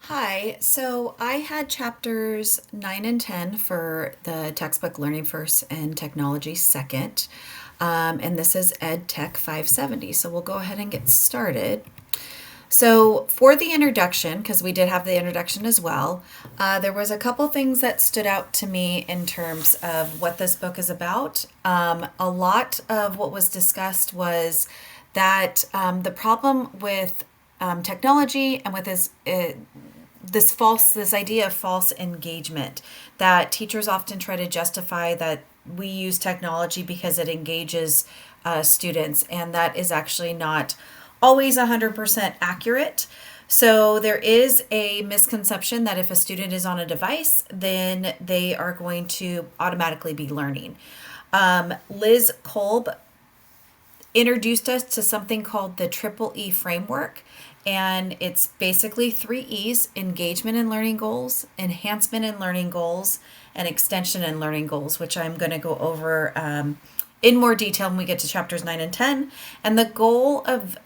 Hi, so I had chapters 9 and 10 for the textbook Learning First and Technology Second. And this is EdTech 570. So we'll go ahead and get started. So, for the introduction, because we did have the introduction as well, there was a couple things that stood out to me in terms of what this book is about. A lot of what was discussed was that the problem with technology and with this idea of false engagement, that teachers often try to justify that we use technology because it engages students, and that is actually not always 100% accurate. So there is a misconception that if a student is on a device, then they are going to automatically be learning. Liz Kolb introduced us to something called the Triple E framework. And it's basically three E's: engagement and learning goals, enhancement and learning goals, and extension and learning goals, which I'm going to go over in more detail when we get to chapters 9 and 10. And the goal of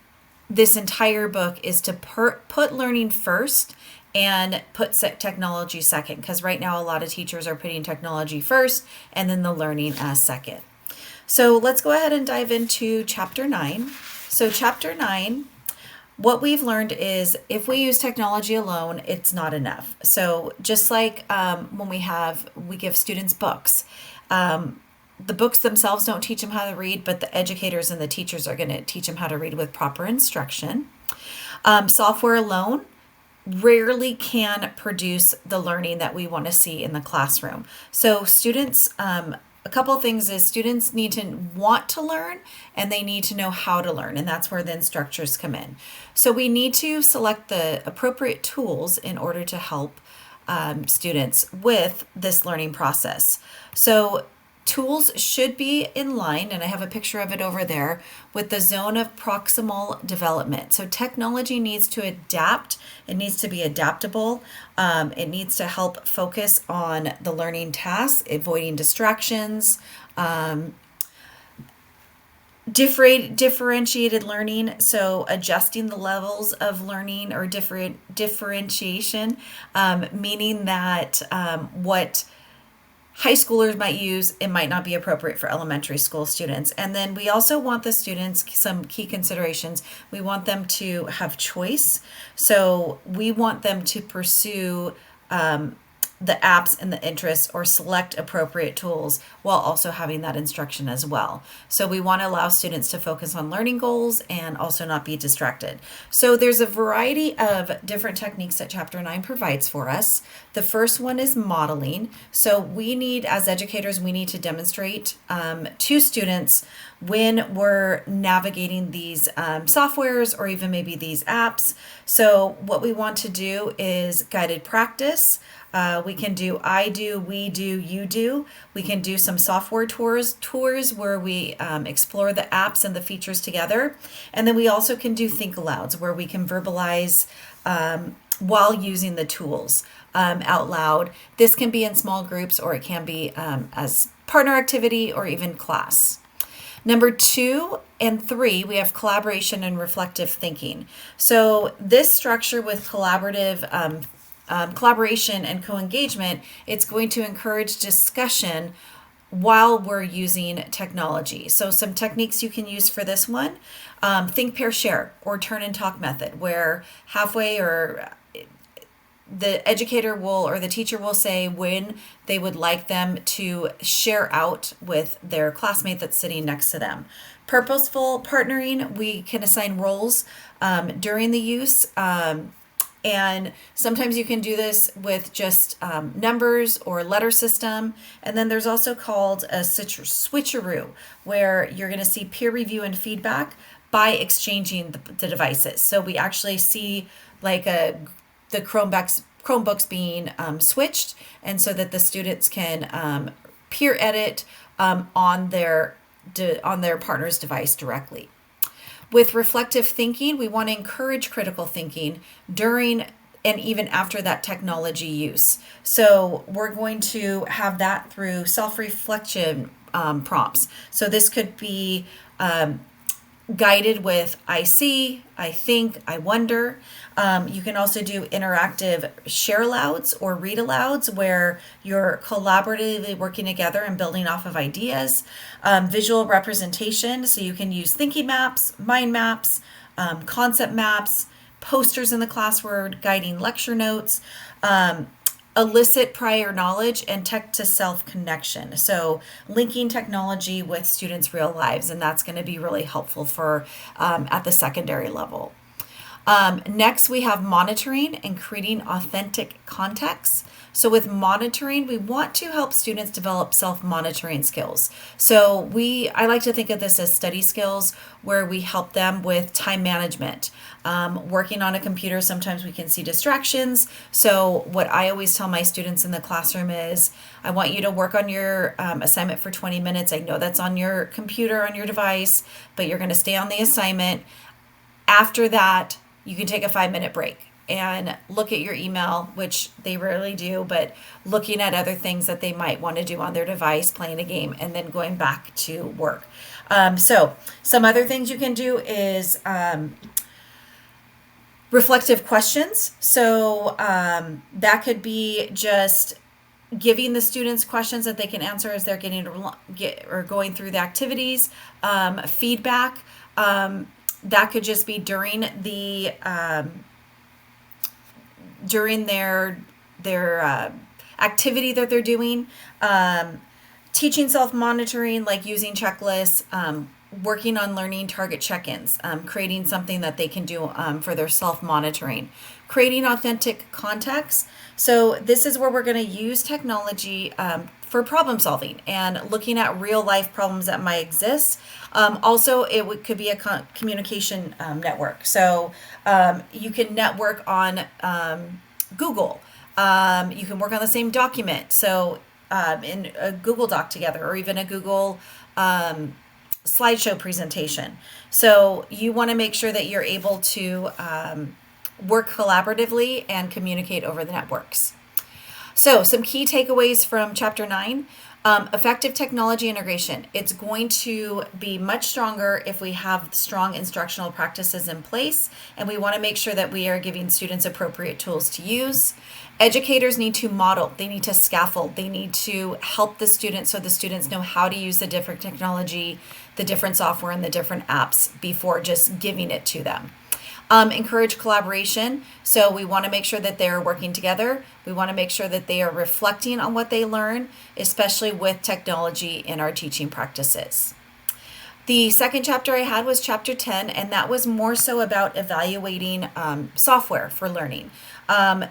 this entire book is to put learning first and put technology second, because right now a lot of teachers are putting technology first and then the learning as second. So let's go ahead and dive into chapter 9. So chapter 9, what we've learned is if we use technology alone, it's not enough. So just like when we give students books, the books themselves don't teach them how to read, but the educators and the teachers are going to teach them how to read with proper instruction. Software alone rarely can produce the learning that we want to see in the classroom. So students, a couple of things is students need to want to learn and they need to know how to learn, and that's where the instructors come in. So we need to select the appropriate tools in order to help students with this learning process. So tools should be in line, and I have a picture of it over there, with the zone of proximal development. So technology needs to adapt, it needs to be adaptable, it needs to help focus on the learning tasks, avoiding distractions, differentiated learning, so adjusting the levels of learning or differentiation, meaning that what high schoolers might use, it might not be appropriate for elementary school students. And then we also want the students, some key considerations, we want them to have choice. So we want them to pursue the apps and the interests or select appropriate tools while also having that instruction as well. So we want to allow students to focus on learning goals and also not be distracted. So there's a variety of different techniques that chapter 9 provides for us. The first one is modeling. So we need, as educators, we need to demonstrate to students when we're navigating these softwares or even maybe these apps. So what we want to do is guided practice. We can do I do, we do, you do. We can do some software tours where we explore the apps and the features together. And then we also can do think alouds where we can verbalize while using the tools out loud. This can be in small groups, or it can be as partner activity or even class. Number 2 and 3, we have collaboration and reflective thinking. So this structure with collaboration and co-engagement, it's going to encourage discussion while we're using technology. So some techniques you can use for this one, think, pair, share, or turn and talk method, where halfway or the educator will or the teacher will say when they would like them to share out with their classmate that's sitting next to them. Purposeful partnering, we can assign roles during the use. And sometimes you can do this with just numbers or letter system. And then there's also called a switcheroo, where you're going to see peer review and feedback by exchanging the devices. So we actually see like the Chromebooks being switched, and so that the students can peer edit on their partner's device directly. With reflective thinking, we want to encourage critical thinking during and even after that technology use. So we're going to have that through self-reflection prompts. So this could be guided with I see, I think, I wonder. You can also do interactive share alouds or read alouds where you're collaboratively working together and building off of ideas. Visual representation, so you can use thinking maps, mind maps, concept maps, posters in the classroom, guiding lecture notes. Elicit prior knowledge and tech to self connection. So, linking technology with students' real lives, and that's going to be really helpful for at the secondary level. Next, we have monitoring and creating authentic context. So with monitoring, we want to help students develop self-monitoring skills. So I like to think of this as study skills where we help them with time management. Working on a computer, sometimes we can see distractions. So what I always tell my students in the classroom is, I want you to work on your assignment for 20 minutes. I know that's on your computer, on your device, but you're going to stay on the assignment. After that, you can take a 5-minute break and look at your email, which they rarely do, but looking at other things that they might want to do on their device, playing a game, and then going back to work. So some other things you can do is reflective questions. So that could be just giving the students questions that they can answer as they're going through the activities. Feedback. That could just be during their activity that they're doing. Teaching self-monitoring, like using checklists, working on learning target check-ins, creating something that they can do for their self-monitoring. Creating authentic context. So this is where we're going to use technology for problem solving and looking at real life problems that might exist. Also, could be a communication network. So you can network on Google. You can work on the same document. So in a Google Doc together, or even a Google slideshow presentation. So you want to make sure that you're able to work collaboratively and communicate over the networks. So some key takeaways from chapter 9. Effective technology integration. It's going to be much stronger if we have strong instructional practices in place, and we want to make sure that we are giving students appropriate tools to use. Educators need to model, they need to scaffold, they need to help the students so the students know how to use the different technology, the different software, and the different apps before just giving it to them. Encourage collaboration. So we want to make sure that they're working together. We want to make sure that they are reflecting on what they learn, especially with technology in our teaching practices. The second chapter I had was chapter 10, and that was more so about evaluating software for learning.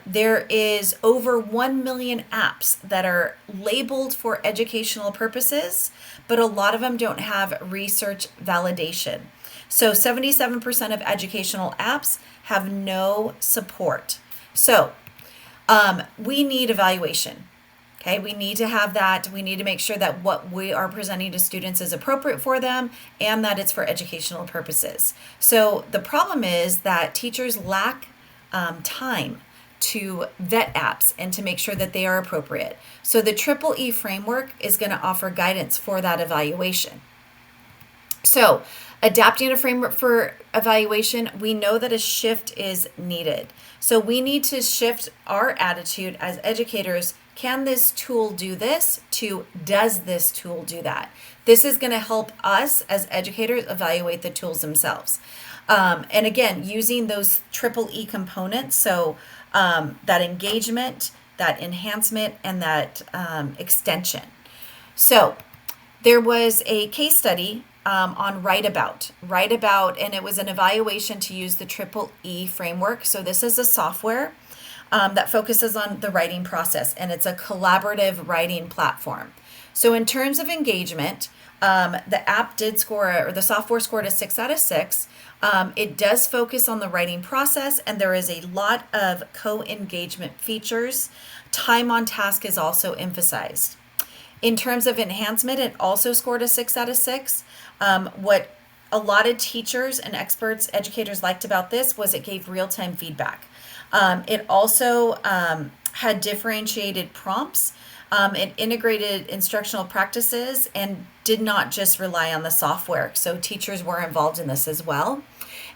There is over 1 million apps that are labeled for educational purposes, but a lot of them don't have research validation. So 77% of educational apps have no support. So we need evaluation. Okay, we need to have that. We need to make sure that what we are presenting to students is appropriate for them and that it's for educational purposes. So the problem is that teachers lack time to vet apps and to make sure that they are appropriate. So the EEE framework is going to offer guidance for that evaluation. So adapting a framework for evaluation, we know that a shift is needed. So we need to shift our attitude as educators. Can this tool do this? To does this tool do that? This is going to help us as educators evaluate the tools themselves. And again, using those EEE components, so that engagement, that enhancement, and that extension. So there was a case study on Write About, and it was an evaluation to use the EEE framework. So this is a software that focuses on the writing process, and it's a collaborative writing platform. So in terms of engagement, the app did score, or the software scored a 6 out of 6. It does focus on the writing process, and there is a lot of co-engagement features. Time on task is also emphasized. In terms of enhancement, it also scored a 6 out of 6. What a lot of teachers and experts, educators liked about this was it gave real-time feedback. It also had differentiated prompts. It integrated instructional practices and did not just rely on the software. So teachers were involved in this as well.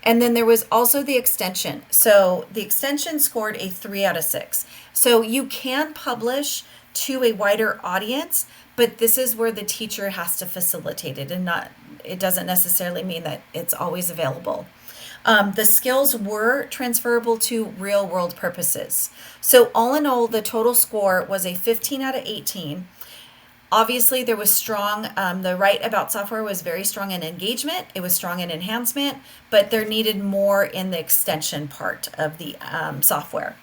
And then there was also the extension. So the extension scored a 3 out of 6. So you can publish to a wider audience, but this is where the teacher has to facilitate it, and not, it doesn't necessarily mean that it's always available. The skills were transferable to real world purposes. So all in all, the total score was a 15 out of 18. Obviously, there was strong, the Write About software was very strong in engagement. It was strong in enhancement, but there needed more in the extension part of the software.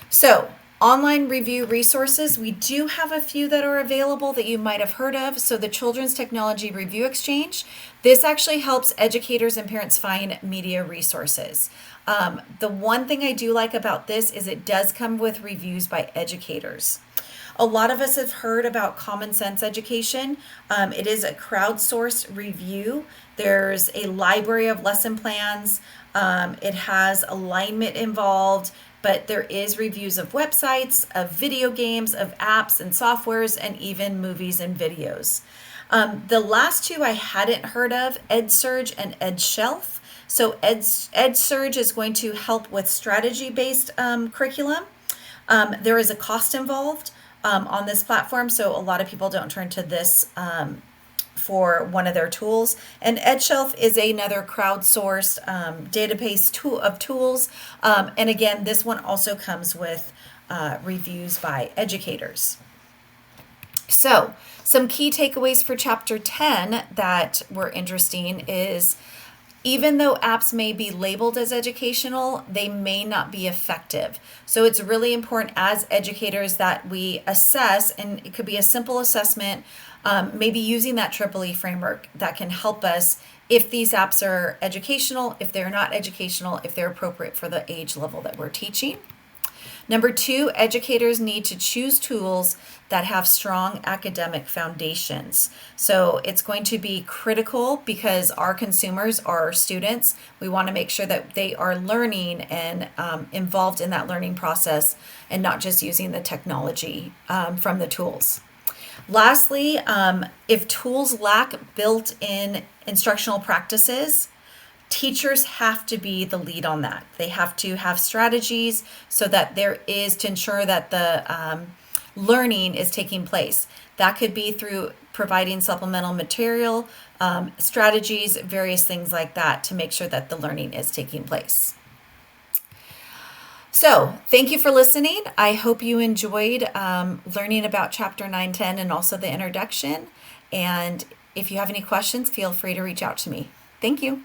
So, online review resources, we do have a few that are available that you might have heard of. So, the Children's Technology Review Exchange, this actually helps educators and parents find media resources. The one thing I do like about this is it does come with reviews by educators. A lot of us have heard about Common Sense Education. It is a crowdsourced review. There's a library of lesson plans. It has alignment involved, but there is reviews of websites, of video games, of apps and softwares, and even movies and videos. The last two I hadn't heard of, EdSurge and EdShelf. So EdSurge is going to help with strategy-based curriculum. There is a cost involved on this platform, so a lot of people don't turn to this for one of their tools. And EdShelf is another crowdsourced database tool of tools. And again, this one also comes with reviews by educators. So, some key takeaways for Chapter 10 that were interesting is, even though apps may be labeled as educational, they may not be effective. So it's really important as educators that we assess, and it could be a simple assessment, maybe using that EEE framework that can help us if these apps are educational, if they're not educational, if they're appropriate for the age level that we're teaching. Number 2, educators need to choose tools that have strong academic foundations. So it's going to be critical because our consumers are our students. We want to make sure that they are learning and involved in that learning process and not just using the technology from the tools. Lastly, if tools lack built-in instructional practices, teachers have to be the lead on that. They have to have strategies so that there is, to ensure that the learning is taking place. That could be through providing supplemental material, strategies, various things like that to make sure that the learning is taking place. So, thank you for listening. I hope you enjoyed learning about Chapter 9, 10, and also the introduction. And if you have any questions, feel free to reach out to me. Thank you.